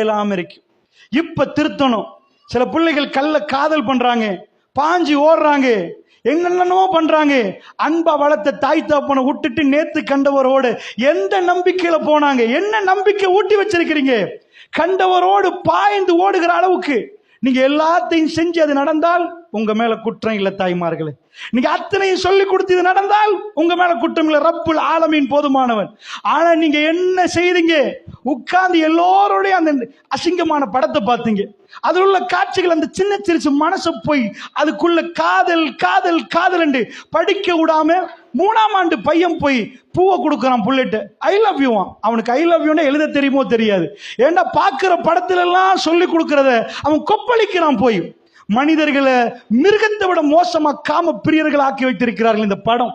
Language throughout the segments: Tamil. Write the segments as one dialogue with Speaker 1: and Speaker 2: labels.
Speaker 1: இல்லாம இருக்கு. இப்ப திருத்தணும். சில பிள்ளைகள் கள்ள காதல் பண்றாங்க, பாஞ்சி ஓடுறாங்க, என்னென்னமோ பண்றாங்க. அன்பா வளர்த்த தாய் தகப்பனை விட்டுட்டு நேத்து கண்டவரோடு எந்த நம்பிக்கையில போனாங்க? என்ன நம்பிக்கை ஊட்டி வச்சிருக்கிறீங்க? கண்டவரோடு பாய்ந்து ஓடுகிற அளவுக்கு நீங்க எல்லாத்தையும் செஞ்சு அது நடந்தால் உங்க மேல குற்றம் இல்லை தாய்மார்களே. நீங்க அத்தனையும் சொல்லி கொடுத்து நடந்தால் உங்க மேல குற்றம் இல்லை. ரப்புல் ஆலமீன் போதுமானவன். ஆனா நீங்க என்ன செய்றீங்க? உட்கார்ந்து எல்லோருடைய அந்த அசிங்கமான படத்தை பார்த்தீங்க. அதில் உள்ள காட்சிகள் அந்த சின்ன சிறு மனசு போய் அதுக்குள்ள காதல் காதல் காதல் என்று படிக்க விடாம 3ஆம் ஆண்டு பையன் போய் பூவை கொடுக்கறான் புல்லெட்டு. I love you. அவனுக்கு ஐ லவ் யூன்னு எழுத தெரியுமோ தெரியாது. ஏன்னா பார்க்கிற படத்துல எல்லாம் சொல்லி கொடுக்கறத அவன் கொப்பளிக்கிறான். போய் மனிதர்களை மிருகத்தை விட மோசமா காம பிரியர்கள் ஆக்கி வைத்திருக்கிறார்கள் இந்த படம்.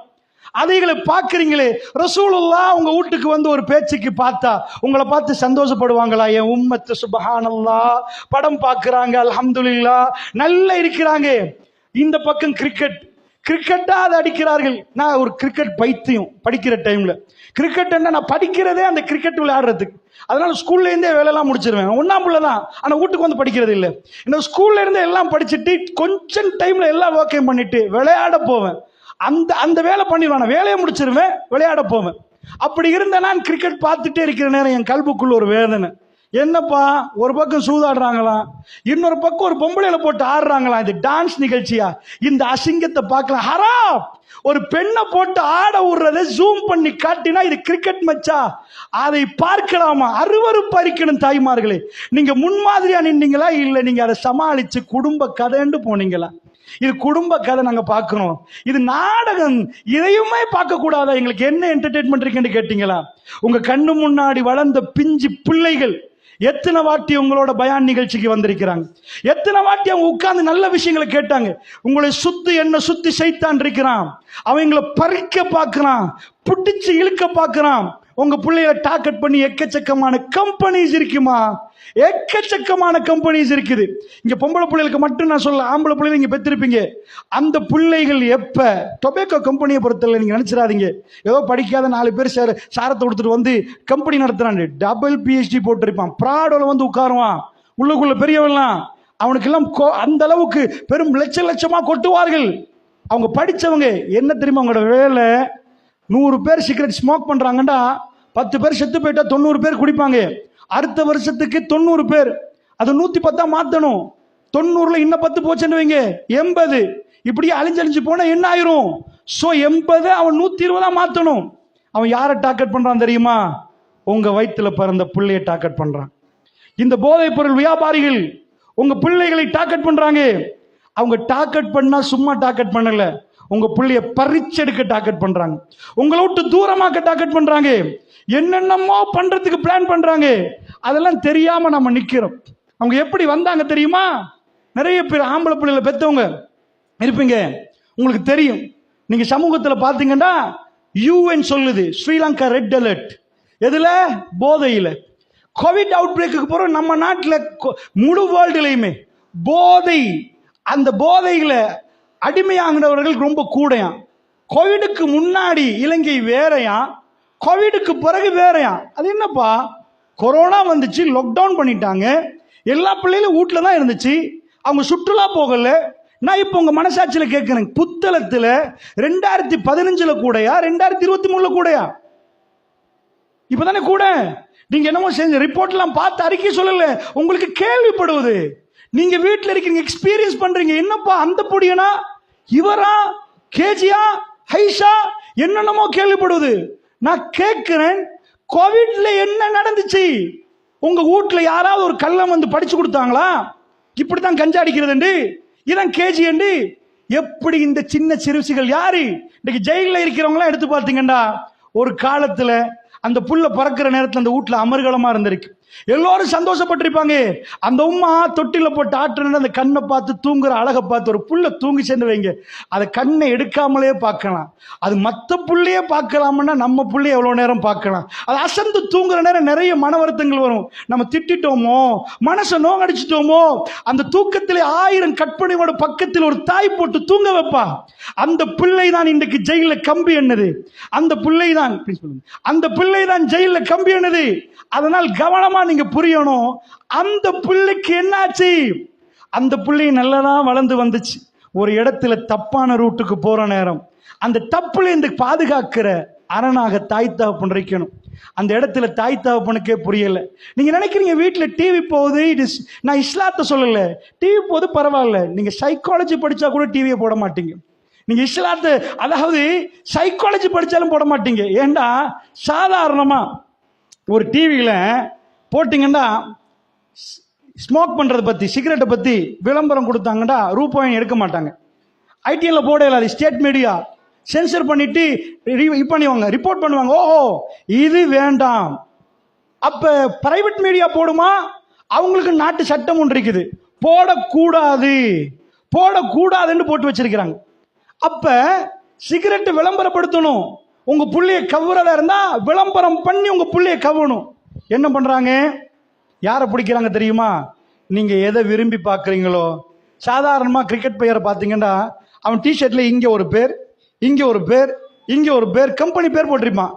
Speaker 1: அதைகளை பார்க்கிறீங்களே. ரசூலுல்லாஹ் உங்க வீட்டுக்கு வந்து ஒரு பேச்சுக்கு பார்த்தா உங்களை பார்த்து சந்தோஷப்படுவாங்களா? என் உம்மத்து சுப்ஹானல்லாஹ் படம் பார்க்கறாங்க, அல்ஹம்துலில்லாஹ் நல்லா இருக்கிறாங்க. இந்த பக்கம் கிரிக்கெட்டா அதை அடிக்கிறார்கள். நான் ஒரு கிரிக்கெட் பைத்தியம். படிக்கிற டைம்ல கிரிக்கெட் என்ன, நான் படிக்கிறதே அந்த கிரிக்கெட் விளையாடுறதுக்கு. அதனால ஸ்கூல்ல இருந்தே வேலையெல்லாம் முடிச்சிருவேன். 1ஆம் பிள்ளை தான், ஆனா வீட்டுக்கு வந்து படிக்கிறது இல்லை. இந்த ஸ்கூல்ல இருந்தே எல்லாம் படிச்சுட்டு கொஞ்சம் டைம்ல எல்லா ஒர்க்கையும் பண்ணிட்டு விளையாட போவேன். அந்த வேலை பண்ணிடுவான, வேலையை முடிச்சிருவேன், விளையாட போவேன். அப்படி இருந்த நான் கிரிக்கெட் பார்த்துட்டே இருக்கிற நேரம் என் கல்புக்குள்ள ஒரு வேதனை. என்னப்பா, ஒரு பக்கம் சூதாடுறாங்களாம், இன்னொரு பக்கம் ஒரு பொம்பளையில போட்டு ஆடுறாங்களாம். இது டான்ஸ் நிகழ்ச்சியா? இந்த அசிங்கத்தை பார்க்கலாம். ஹராம். ஒரு பெண்ணை போட்டு ஆட விடுறத ஜூம் பண்ணி காட்டினா இது கிரிக்கெட் மச்சா? அதை பார்க்கலாமா? அருவருப்பு அரிக்கணும் தாய்மார்களே. நீங்க முன்மாதிரியா நின்றீங்களா? இல்ல நீங்க அதை சமாளிச்சு குடும்ப கதைன்னு போனீங்களா? இது குடும்ப கதை நாங்க பார்க்கிறோம். இது நாடகம். இதையுமே பார்க்க கூடாதா? எங்களுக்கு என்ன என்டர்டெயின்மெண்ட் இருக்குன்னு கேட்டீங்களா? உங்க கண்ணு முன்னாடி வளர்ந்த பிஞ்சு பிள்ளைகள் எத்தனை வாட்டி உங்களோட பயான் நிகழ்ச்சிக்கு வந்திருக்கிறாங்க? எத்தனை வாட்டி அவங்க உட்கார்ந்து நல்ல விஷயங்களை கேட்டாங்க? உங்களை சுத்தி என்ன சுத்தி சைத்தான் இருக்கிறான். அவங்களை பறிக்க பார்க்கிறான், புடிச்சு இழுக்க பார்க்கிறான். உங்க பிள்ளைகளை டார்கெட் பண்ணி எக்கச்சக்கமான கம்பெனிஸ் இருக்குமா? எக்கச்சக்கமான கம்பெனிஸ் இருக்குது. இங்க பொம்பளை பிள்ளைகளுக்கு மட்டும் நான் சொல்ல, ஆம்பளை பிள்ளைகள் நீங்க பெற்றிருப்பீங்க. அந்த பிள்ளைகள் எப்ப டொபேக்கோ கம்பெனியை பொறுத்தல நீங்க நினைச்சிடாதீங்க ஏதோ படிக்காத 4 பேர் சாரத்தை கொடுத்துட்டு வந்து கம்பெனி நடத்துறாங்க. டபுள் PhD போட்டிருப்பான், ப்ராடோல வந்து உட்காருவான். உள்ளுக்குள்ள பெரியவெல்லாம் அவனுக்கு எல்லாம் அந்த அளவுக்கு பெரும் லட்சமா கொட்டுவார்கள். அவங்க படிச்சவங்க. என்ன தெரியுமா அவங்களோட வேலை? 100 பேர் சிகரெட் ஸ்மோக் பண்றாங்கடா, 10 பேர் செத்து போயிட்டா 90 பேர் குடிப்பாங்க. அடுத்த வருஷத்துக்கு 90 பேர், அது 110 மாத்தணும். 90ல இன்னும் 10 போச்சுன்னு வைங்க, 80. இப்படியே அழிஞ்சு போனா என்ன ஆயிரும்? சோ 80 அவன் 120 மாத்தணும். அவன் யாரை டார்கெட் பண்றான் தெரியுமா? உங்க வயிற்றுல பிறந்த பிள்ளைய டார்கெட் பண்றான். இந்த போதைப் பொருள் வியாபாரிகள் உங்க பிள்ளைகளை டார்கெட் பண்றாங்க. அவங்க டார்கெட் பண்ணா சும்மா டார்கெட் பண்ணல, உங்க பிள்ளைய பறிச்செடுக்க டார்கெட் பண்றாங்க. உங்களை விட்டு தூரமாக்க டார்கெட் பண்றாங்க. என்னென்னமோ பண்றதுக்கு பிளான் பண்றாங்க. அதெல்லாம் தெரியாம நம்ம நிக்கிறோம். அவங்க எப்படி வந்தாங்க தெரியுமா? நிறைய பேர் ஆம்பளை பிள்ளைகளை பெற்றவங்க இருப்பீங்க, உங்களுக்கு தெரியும். நீங்க சமூகத்துல பாத்தீங்கன்னா UN சொல்லுது ஸ்ரீலங்கா ரெட் அலர்ட். எதுல? போதையில. கோவிட் அவுட் பிரேக்கு போறோம் நம்ம நாட்டில், முழு வேர்ல்டுலையுமே போதை. அந்த போதையில அடிமையாகினவர்கள் ரொம்ப கூடையா. கோவிடுக்கு முன்னாடி இலங்கை வேறையா, கோவிடுக்கு பிறகு வேறையா. அது என்னப்பா? கொரோனா வந்துச்சு, லாக்டவுன் பண்ணிட்டாங்க, எல்லா பிள்ளைகளும் வீட்டில் தான் இருந்துச்சு, அவங்க சுற்றுலா போகல. நான் இப்போ உங்க மனசாட்சியில கேட்கிறேன், புத்தளத்தில் 2015 கூடையா 2023 கூடையா? இப்பதானே கூட. நீங்க என்னமோ செஞ்ச ரிப்போர்ட் எல்லாம் பார்த்து அறிக்கை சொல்லல, உங்களுக்கு கேள்விப்படுவது. நீங்க வீட்டில் இருக்கீங்க, எக்ஸ்பீரியன்ஸ் பண்றீங்க. என்னப்பா அந்த பொடியனா, இவரா, கேஜியா, ஹைஷா, என்னென்னமோ கேள்விப்படுவது. நான் கேட்கிறேன், கோவிட்ல என்ன நடந்துச்சு? உங்க வீட்டுல யாராவது ஒரு கள்ளம் வந்து படிச்சு கொடுத்தாங்களா? இப்படித்தான் கஞ்சா அடிக்கிறது, இதான் கேஜி. எப்படி இந்த சின்ன சிறுசிகள் யாரு இன்னைக்கு ஜெயில இருக்கிறவங்க எடுத்து பார்த்தீங்கன்னா, ஒரு காலத்துல அந்த புள்ள பறக்கிற நேரத்தில் அந்த வீட்டுல அமர்கலமா இருந்திருக்கு. எல்லாரும் சந்தோஷப்பட்டிருப்பாங்க. அந்த உம்மா தொட்டில போட்டு ஆட்டுறது, அந்த கண்ணை பார்த்து தூங்குற அழகை பார்த்து ஒரு புள்ள தூங்கி சென்று வைங்க, அதை கண்ணை எடுக்காமலே பார்க்கலாம். அது மற்ற புள்ளையே பார்க்கலாம்னா நம்ம புள்ளைய எவ்வளவு நேரம் பார்க்கலாம். அது அசந்து தூங்குற நேரம் நிறைய மன வருத்தங்கள் வரும். நம்ம திட்டோமோ, மனசை நோகடிச்சிட்டோமோ, அந்த தூக்கத்திலே 1000 கற்பனையோட பக்கத்தில் ஒரு தாய் போட்டு தூங்க வைப்பா. அந்த பிள்ளை தான் இன்றைக்கு ஜெயில கம்பி என்னது. அந்த பிள்ளை தான் ஜெயில கம்பி என்னது. அதனால் கவனமா நீங்க புரியணும். அந்த பிள்ளைக்கு என்னாச்சு? அந்த பிள்ளை நல்லதான் வளர்ந்து வந்துச்சு. ஒரு இடத்துல தப்பான ரூட்டுக்கு போற நேரம், அந்த தப்புல இருந்து பாதுகாக்கிற அரணாக தாய் தகப்பன் இருக்கணும். அந்த இடத்துல தாய் தகப்பனுக்கே புரியல. நீங்க நினைக்கிறீங்க வீட்டுல டிவி போகுது, நான் இஸ்லாத்தை சொல்லல, டிவி போகுது பரவாயில்ல, நீங்க சைக்காலஜி படிச்சா கூட டிவியை போட மாட்டீங்க. நீங்க இஸ்லாத்தை, அதாவது சைக்காலஜி படிச்சாலும் போட மாட்டீங்க. ஏண்டா சாதாரணமா ஒரு டிவியில போட்டீங்கன்னா ஸ்மோக் பண்றதை பத்தி, சிகரெட்டை பத்தி விளம்பரம் கொடுத்தாங்கடா ரூபாய் எடுக்க மாட்டாங்க. ஐடிஎல்ல போட இல்லாது, ஸ்டேட் மீடியா சென்சர் பண்ணிட்டு பண்ணுவாங்க, ரிப்போர்ட் பண்ணுவாங்க. ஓஹோ இது வேண்டாம். அப்ப பிரைவேட் மீடியா போடுமா? அவங்களுக்கு நாட்டு சட்டம் ஒன்று இருக்குது, போடக்கூடாது, போடக்கூடாதுன்னு போட்டு வச்சிருக்கிறாங்க. அப்ப சிகரெட் விளம்பரப்படுத்தணும். உங்க புள்ளைய கவுறதா இருந்தா விளம்பரம் பண்ணி உங்க புள்ளைய கவணும். என்ன பண்றாங்க? யாரை பிடிக்கிறாங்க தெரியுமா? நீங்க எதை விரும்பி பார்க்குறீங்களோ. சாதாரணமா கிரிக்கெட் பிளேயரை பார்த்தீங்கன்னா அவன் டிஷர்ட்ல இங்க ஒரு பேர், இங்க ஒரு பேர், இங்க ஒரு பேர், கம்பெனி பேர் போட்டிருப்பான்.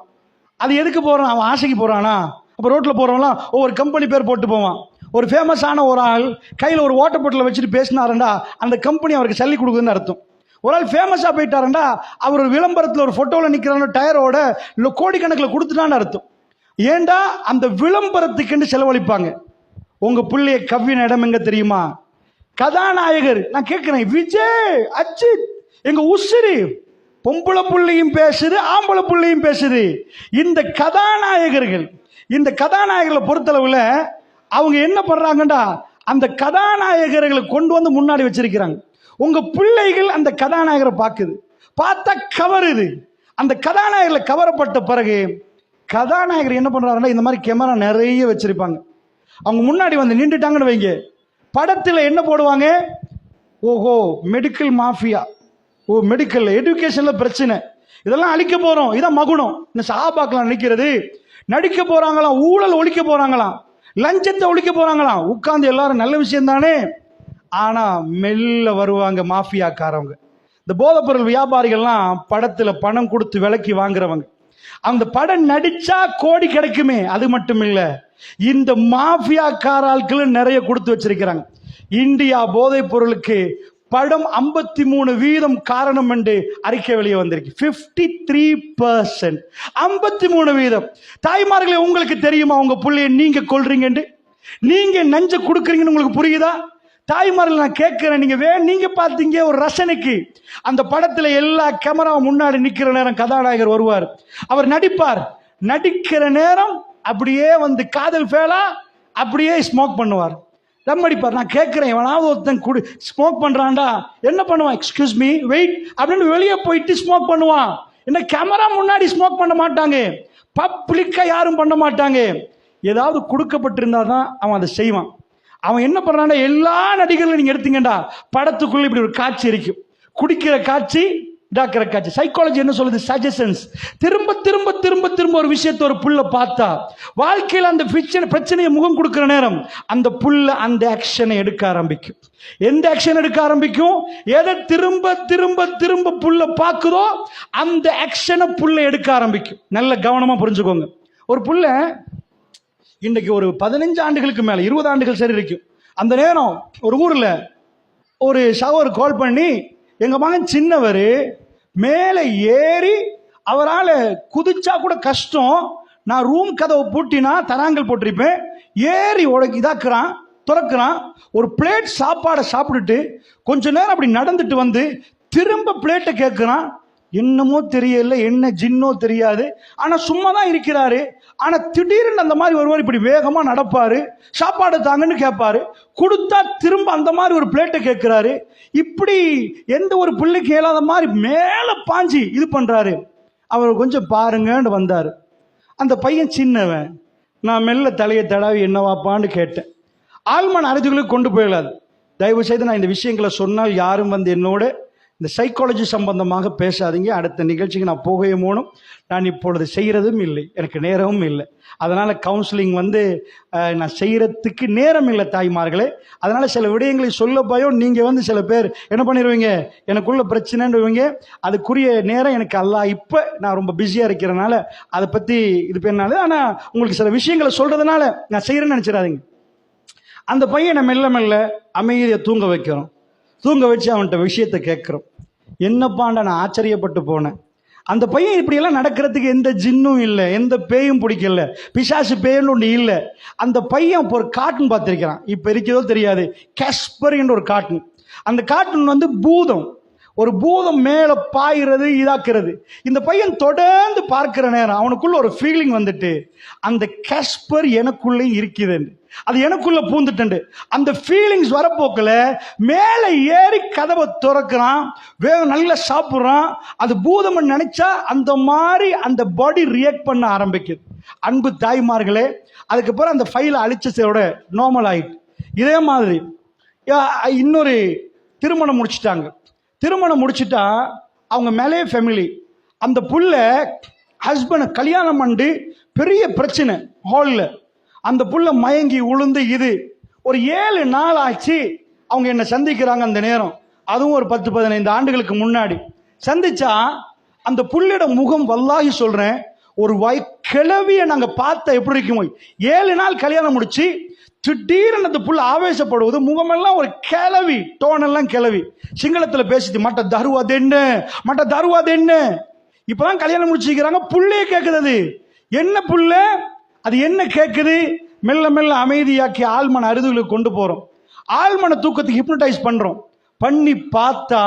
Speaker 1: அது எதுக்கு போறான்? அவன் ஆசைக்கு போறானா? அப்ப ரோட்ல போறவங்களாம் ஒவ்வொரு கம்பெனி பேர் போட்டு போவான். ஒரு ஃபேமஸான ஒரு ஆள் கையில ஒரு வாட்டர் பாட்டில் வச்சுட்டு பேசினாருண்டா அந்த கம்பெனி அவருக்கு சல்லி கொடுக்குதுன்னு அர்த்தம். ஒரு ஆள் ஃபேமஸா போயிட்டாருண்டா அவர் ஒரு விளம்பரத்தில் ஒரு போட்டோல நிக்கிறான டயரோட கோடிக்கணக்கில் கொடுத்துட்டான்னு அர்த்தம். ஏண்டா அந்த விளம்பரத்துக்கு செலவழிப்பாங்க. உங்க பிள்ளைய கவ்வின இடம் எங்க தெரியுமா? கதாநாயகர். நான் கேட்கிறேன், விஜய், அஜித், எங்க உசிரி, பொம்பளை புள்ளையும் பேசுது, ஆம்பளை புள்ளையும் பேசுது. இந்த கதாநாயகர்கள், இந்த கதாநாயகர்களை பொறுத்தளவுல அவங்க என்ன பண்றாங்கடா, அந்த கதாநாயகர்களை கொண்டு வந்து முன்னாடி வச்சிருக்கிறாங்க. உங்க பிள்ளைகள் அந்த கதாநாயகரை பார்க்குது, பார்த்தா கவருது. அந்த கதாநாயகர்ல கவரப்பட்ட பிறகு கதாநாயகர் என்ன பண்றாருன்னா இந்த மாதிரி கேமரா நிறைய வச்சிருப்பாங்க. அவங்க முன்னாடி வந்து நின்றுட்டாங்கன்னு வைங்க, படத்துல என்ன போடுவாங்க? ஓஹோ மெடிக்கல் மாஃபியா, ஓ மெடிக்கல் எஜுகேஷன்ல பிரச்சனை, இதெல்லாம் அழிக்க போறோம், இதான் மகுனம். இந்த சஹாபாக்கெல்லாம் நினைக்கிறது நடிக்க போறாங்களாம், ஊழல் ஒழிக்க போறாங்களாம், லஞ்சத்தை ஒழிக்க போறாங்களாம். உட்கார்ந்து எல்லாரும் நல்ல விஷயம் தானே. ஆனா மெல்ல வருவாங்க மாஃபியாக்காரவங்க. இந்த போதைப்பொருள் வியாபாரிகள்லாம் படத்துல பணம் கொடுத்து விலைக்கு வாங்குறவங்க. அந்த படம் நடிச்சா கோடி கிடைக்குமே, அது மட்டும் இல்ல, இந்த மாஃபியாக்கார ஆட்கள் நிறைய கொடுத்து வச்சிருக்கிறாங்க. இந்தியா போதைப் பொருளுக்கு படம் 53% காரணம் என்று அறிக்கை வெளியே வந்திருக்கு. 53%, 53%. தாய்மார்களே, உங்களுக்கு தெரியுமா உங்க பிள்ளைய நீங்க கொல்றீங்க, நீங்க நஞ்ச கொடுக்குறீங்கன்னு உங்களுக்கு புரியுதா? தாய்மார்கள் நான் கேட்கிறேன், நீங்க பார்த்தீங்க ஒரு ரசனைக்கு, அந்த படத்துல எல்லா கேமராவும் முன்னாடி நிக்கிற நேரம் கதாநாயகர் வருவார், அவர் நடிப்பார், நடிக்கிற நேரம் அப்படியே வந்து காதல் ஃபேலா அப்படியே ஸ்மோக் பண்ணுவார், தம் அடிப்பார். நான் கேட்கிறேன், எவனாவது ஒருத்தன் ஸ்மோக் பண்றான்டா, என்ன பண்ணுவான்? எக்ஸ்கியூஸ் மீ வெயிட் அப்படின்னு வெளியே போயிட்டு ஸ்மோக் பண்ணுவான். என்ன கேமரா முன்னாடி ஸ்மோக் பண்ண மாட்டாங்க, பப்ளிக்கா யாரும் பண்ண மாட்டாங்க. ஏதாவது கொடுக்கப்பட்டிருந்தா தான் அவன் அதை செய்வான். அவன் என்ன பண்றான்டா, எல்லா நடிகர்களும் நீங்க எடுத்தீங்கடா படத்துக்குள்ள இப்படி ஒரு காட்சி இருக்கும், குடிக்கிற காட்சி, இதாக்கிற காட்சி. சைக்காலஜி என்ன சொல்லுது? சஜஷன்ஸ். திரும்ப திரும்ப திரும்ப திரும்ப ஒரு விஷயத்தை ஒரு புள்ள பார்த்தா வாழ்க்கையில் அந்த பிரச்சனையை முகம் கொடுக்கிற நேரம் அந்த புள்ள அந்த ஆக்ஷனை எடுக்க ஆரம்பிக்கும். எந்த ஆக்ஷன் எடுக்க ஆரம்பிக்கும்? எதை திரும்ப திரும்ப திரும்ப புள்ள பார்க்குதோ அந்த ஆக்ஷனை புள்ள எடுக்க ஆரம்பிக்கும். நல்ல கவனமா புரிஞ்சுக்கோங்க. ஒரு புள்ள இன்னைக்கு ஒரு 15 ஆண்டுகளுக்கு மேல 20 ஆண்டுகள் சரி இருக்கும். அந்த நேரம் ஒரு ஊர்ல ஒரு ஷவர் கால் பண்ணி, எங்க மகன் சின்னவர் மேலே ஏறி, அவரால் குதிச்சா கூட கஷ்டம், நான் ரூம் கதவை பூட்டினா தராங்கல் போட்டிருப்பேன், ஏறி இதாக்குறான், துறக்கிறான், ஒரு பிளேட் சாப்பாடை சாப்பிட்டுட்டு கொஞ்ச நேரம் அப்படி நடந்துட்டு வந்து திரும்ப பிளேட்டை கேட்கிறான். என்னமோ தெரியல, என்ன ஜின்னோ தெரியாது, ஆனா சும்மா தான் இருக்கிறாரு. ஆனா திடீர்னு அந்த மாதிரி ஒருவர் இப்படி வேகமா நடப்பாரு, சாப்பாடு தாங்கன்னு கேட்பாரு, கொடுத்தா திரும்ப அந்த மாதிரி ஒரு பிளேட்டை கேட்கிறாரு. இப்படி எந்த ஒரு பிள்ளைக்கு இயலாத மாதிரி மேல பாஞ்சி இது பண்றாரு. அவர் கொஞ்சம் பாருங்கன்னு வந்தாரு. அந்த பையன் சின்னவன். நான் மெல்ல தலையை தடவி என்னவாப்பான்னு கேட்டேன். ஆழ்மன அறிவுகளுக்கு கொண்டு போயிடாது, தயவு செய்து நான் இந்த விஷயங்களை சொன்னால் யாரும் வந்து என்னோட இந்த சைக்காலஜி சம்பந்தமாக பேசாதீங்க. அடுத்த நிகழ்ச்சிக்கு நான் போகவே போகணும். நான் இப்பொழுது செய்கிறதும் இல்லை, எனக்கு நேரமும் இல்லை. அதனால் கவுன்சிலிங் நான் செய்கிறதுக்கு நேரம் இல்லை தாய்மார்களே. அதனால் சில விடயங்களை சொல்ல பயம். நீங்கள் சில பேர் என்ன பண்ணிடுவீங்க, எனக்குள்ள பிரச்சனைன்றவங்க, அதுக்குரிய நேரம் எனக்கு இப்போ நான் ரொம்ப பிஸியாக இருக்கிறனால அதை பற்றி இது பண்ணாது. ஆனால் உங்களுக்கு சில விஷயங்களை சொல்கிறதுனால நான் செய்கிறேன்னு நினச்சிடாதீங்க. அந்த பையனை மெல்ல மெல்ல அமைதியை தூங்க வைக்கிறோம். தூங்க வச்சு அவன்கிட்ட விஷயத்தை கேட்குறோம். என்னப்பாண்டா நான் ஆச்சரியப்பட்டு போனேன். அந்த பையன் இப்படியெல்லாம் நடக்கிறதுக்கு எந்த ஜின்னும் இல்லை, எந்த பேயும் பிடிக்கல, பிசாசு பேன்னு ஒன்று இல்லை. அந்த பையன் இப்போ ஒரு கார்ட்டூன் பார்த்துருக்கிறான். இப்போ இருக்கிறதோ தெரியாது, கேஸ்பர் என்ற ஒரு கார்ட்டூன். அந்த கார்ட்டூன் பூதம், ஒரு பூதம் மேலே பாயிறது இதாக்குறது. இந்த பையன் தொடர்ந்து பார்க்கிற நேரம் அவனுக்குள்ள ஒரு ஃபீலிங் அந்த கேஸ்பர் எனக்குள்ளே இருக்குது, அது எனக்குள்ள பூந்துட்டு. அந்த ஃபீலிங்ஸ் வரப்போக்கில் மேலே ஏறி கதவை திறக்கிறான், வேக நல்லா சாப்பிட்றான். அது பூதம் நினைச்சா அந்த மாதிரி அந்த பாடி ரியாக்ட் பண்ண ஆரம்பிக்குது. அன்பு தாய்மார்களே, அதுக்கப்புறம் அந்த ஃபைலை அழிச்சதோட நார்மல் ஆயிட்டு. இதே மாதிரி இன்னொரு திருமணம் முடிச்சுட்டாங்க. திருமணம் முடிச்சுட்டா அவங்க மேலே ஃபேமிலி. அந்த புள்ள ஹஸ்பண்ட் கல்யாணம் பண்ணி பெரிய பிரச்சனை ஹாலில். அந்த புள்ள மயங்கி உளுந்து இது ஒரு 7 நாள் ஆச்சு. அவங்க என்னை சந்திக்கிறாங்க அந்த நேரம். அதுவும் ஒரு 10-15 ஆண்டுகளுக்கு முன்னாடி சந்திச்சா அந்த புள்ளிட முகம் வல்லாகி சொல்றேன், ஒரு கிளவிய நாங்க பார்த்த எப்படி இருக்குமோ. 7 நாள் கல்யாணம் முடிச்சு திடீர்னு அந்த புள்ள ஆவேசப்படுவது, முகமெல்லாம் ஒரு கிளவி, டோனெல்லாம் கிளவி. சிங்களத்தில் பேசிட்டு மட்ட தருவாது என்ன. இப்பதான் கல்யாணம் முடிச்சுக்கிறாங்க. புள்ளையே கேட்குது, அது என்ன புள்ள, அது என்ன கேட்குது. மெல்ல மெல்ல அமைதியாக்கி ஆழ்மன அருதுகளுக்கு கொண்டு போறோம். ஆழ்மன தூக்கத்துக்கு ஹிப்னடைஸ் பண்றோம். பண்ணி பார்த்தா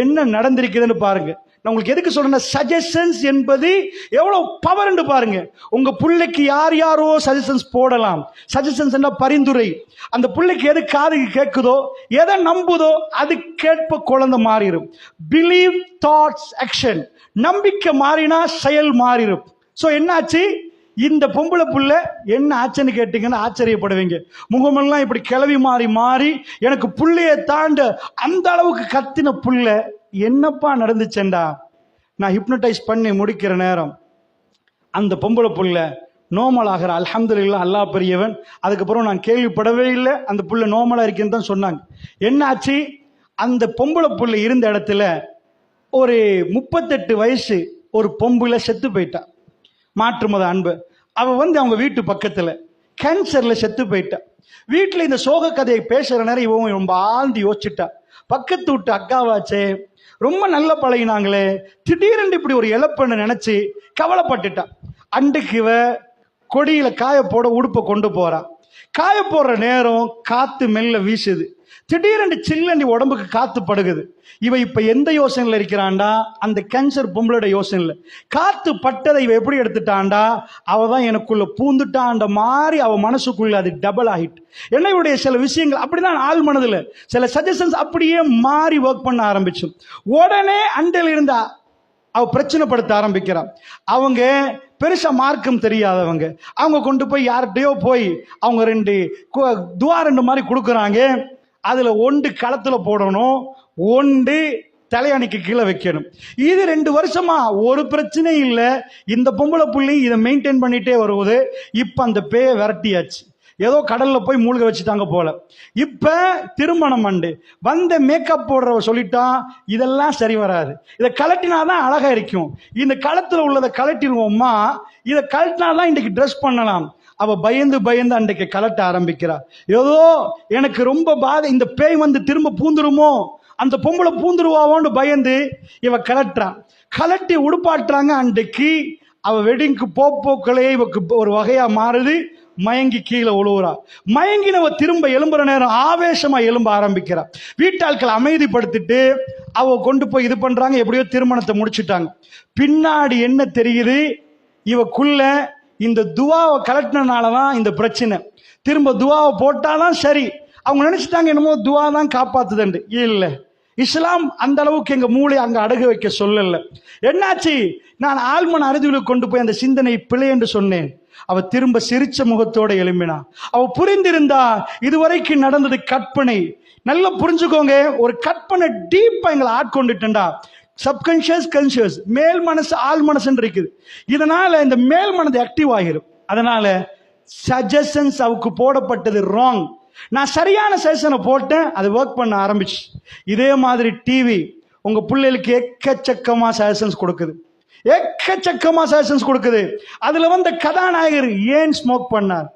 Speaker 1: என்ன நடந்திருக்குதுன்னு பாருங்க. நான் உங்களுக்கு எதுக்கு சொல்றேன், சஜஷன்ஸ் என்பது எவ்வளவு பவர் என்று பாருங்க. உங்க பிள்ளைக்கு யாரோ சஜஷன்ஸ் போடலாம். சஜஷன்ஸ் என்ன, பரிந்துரை. அந்த பிள்ளைக்கு எது காதுக்கு கேட்குதோ, எதை நம்புதோ அது கேட்ப குழந்தை மாறிடும். Believe thoughts action. நம்பிக்கை மாறினா செயல் மாறிடும். ஸோ என்னாச்சு, இந்த பொம்பளை புள்ள என்ன ஆச்சுன்னு கேட்டீங்கன்னா ஆச்சரியப்படுவீங்க. முகமெல்லாம் இப்படி கிளவி மாறி எனக்கு புள்ளைய தாண்ட அந்த அளவுக்கு கத்தின புள்ள என்னப்பா நடந்துச்சேண்டா. நான் ஹிப்னடைஸ் பண்ணி முடிக்கிற நேரம் அந்த பொம்பளை புள்ள நோமல் ஆகிற. அல்ஹம்துலில்லாஹ், அல்லாஹ் பெரியவன். அதுக்கப்புறம் நான் கேள்விப்படவே இல்லை அந்த புள்ள நோமலா இருக்குன்னு தான் சொன்னாங்க. என்னாச்சு, அந்த பொம்பளை புள்ள இருந்த இடத்துல ஒரு 38 வயசு ஒரு பொம்பளை செத்து போயிட்டா. மாற்று மத அன்பு. அவ அவங்க வீட்டு பக்கத்துல கேன்சர்ல செத்து போயிட்டா. வீட்டுல இந்த சோக கதையை பேசுற நேரம் இவன் ரொம்ப ஆழ்ந்து யோசிச்சுட்டா. பக்கத்து விட்டு அக்காவாச்சே, ரொம்ப நல்ல பழகினாங்களே, திடீரென்று இப்படி ஒரு இழப்புன்னு நினைச்சு கவலைப்பட்டுட்டா. அன்றைக்கு இவ கொடியில காய போட உடுப்பை கொண்டு போறா. காய போடுற நேரம் காத்து மெல்ல வீசுது. திடீரென்று சில்லண்டி உடம்புக்கு காத்து படுகுது. இவ இப்ப எந்த யோசனையில இருக்கிறான்டா, அந்த கேன்சர் பொம்பளோட யோசனைல. காத்து பட்டதை இவ எப்படி எடுத்துட்டான்டா, அவதான் எனக்குள்ள பூந்துட்டான்ற மாதிரி அவ மனசுக்குள்ள அது டபுள் ஆகிட்டு. என்னையுடைய சில விஷயங்கள் அப்படிதான் ஆள் மனதுல சில சஜஷன்ஸ் அப்படியே மாறி ஒர்க் பண்ண ஆரம்பிச்சு. உடனே அண்டையில் இருந்தா அவ பிரச்சனைப்படுத்த ஆரம்பிக்கிறான். அவங்க பெருசா மார்க்கம் தெரியாதவங்க. அவங்க கொண்டு போய் யார்கிட்டயோ போய் அவங்க 2 மாதிரி கொடுக்குறாங்க. அதுல 1 களத்துல போடணும், 1 தலையணைக்கு கீழே வைக்கணும். இது 2 வருஷமா ஒரு பிரச்சனை இல்லை. இந்த பொம்பளை புள்ளி இதை மெயின்டைன் பண்ணிட்டே வருவது. இப்ப அந்த பேயை விரட்டியாச்சு. ஏதோ கடல்ல போய் மூழ்க வச்சுட்டாங்க போல. இப்ப திருமணம் வந்த மேக்கப் போடுறவ சொல்லிட்டான், இதெல்லாம் சரி வராது, இதை கலட்டினாதான் அழகா இருக்கும், இந்த களத்துல உள்ளதை கலட்டிடுவோம்மா, இதை கலட்டினாதான் இன்னைக்கு ட்ரெஸ் பண்ணலாம். அவ பயந்து அன்றைக்கு கலட்ட ஆரம்பிக்கிறா. ஏதோ எனக்கு ரொம்ப பாதை, இந்த பேய் திரும்ப பூந்துருமோ, அந்த பொம்பளை பூந்துருவாவோன்னு பயந்து இவ கலட்டுறான். கலட்டி உடுப்பாட்டுறாங்க. அன்றைக்கு அவ வெட்டிங்க்கு போக்களே இவக்கு ஒரு வகையா மாறுது. மயங்கி கீழே உழுவுறா. மயங்கினவ திரும்ப எழும்புற நேரம் ஆவேசமா எழும்ப ஆரம்பிக்கிறா. வீட்டாட்களை அமைதிப்படுத்திட்டு அவ கொண்டு போய் இது பண்றாங்க. எப்படியோ திருமணத்தை முடிச்சுட்டாங்க. பின்னாடி என்ன தெரியுது, இவக்குள்ள இந்த துவாவை கலட்டினாலதான் இந்த பிரச்சனை. திரும்ப துவாவை போட்டாதான் சரி. அவங்க நினைச்சிட்டாங்க என்னமோ துவா தான் காப்பாத்துதுண்டு. இல்லை, இஸ்லாம் அந்த அளவுக்கு எங்க மூளை அங்க அடகு வைக்க சொல்லல. என்னாச்சு, நான் ஆழ்மன அறிவுகளுக்கு கொண்டு போய் அந்த சிந்தனை பிழை என்று சொன்னேன். அவ திரும்ப சிரிச்ச முகத்தோட எழும்பினா. அவ புரிந்திருந்தா இதுவரைக்கும் நடந்தது கற்பனை. நல்லா புரிஞ்சுக்கோங்க, ஒரு கற்பனை டீப்பா எங்களை ஆட்கொண்டுட்டா. சப்கான்ஷியஸ், கான்ஷியஸ், மேல் மனசு ஆள் மனசுன்னு இருக்குது. இதனால இந்த மேல் மனது ஆக்டிவ் ஆகிரும். அதனால சஜஷன்ஸ் அவருக்கு போடப்பட்டது ராங். நான் சரியான சஜஷனை போட்டேன், அது ஒர்க் பண்ண ஆரம்பிச்சு. இதே மாதிரி டிவி உங்க பிள்ளைகளுக்கு எக்கச்சக்கமா சஜஷன்ஸ் கொடுக்குது, எக்கச்சக்கமா சஜஷன்ஸ் கொடுக்குது. அதுல வந்த கதாநாயகர் ஏன் ஸ்மோக் பண்ணார்,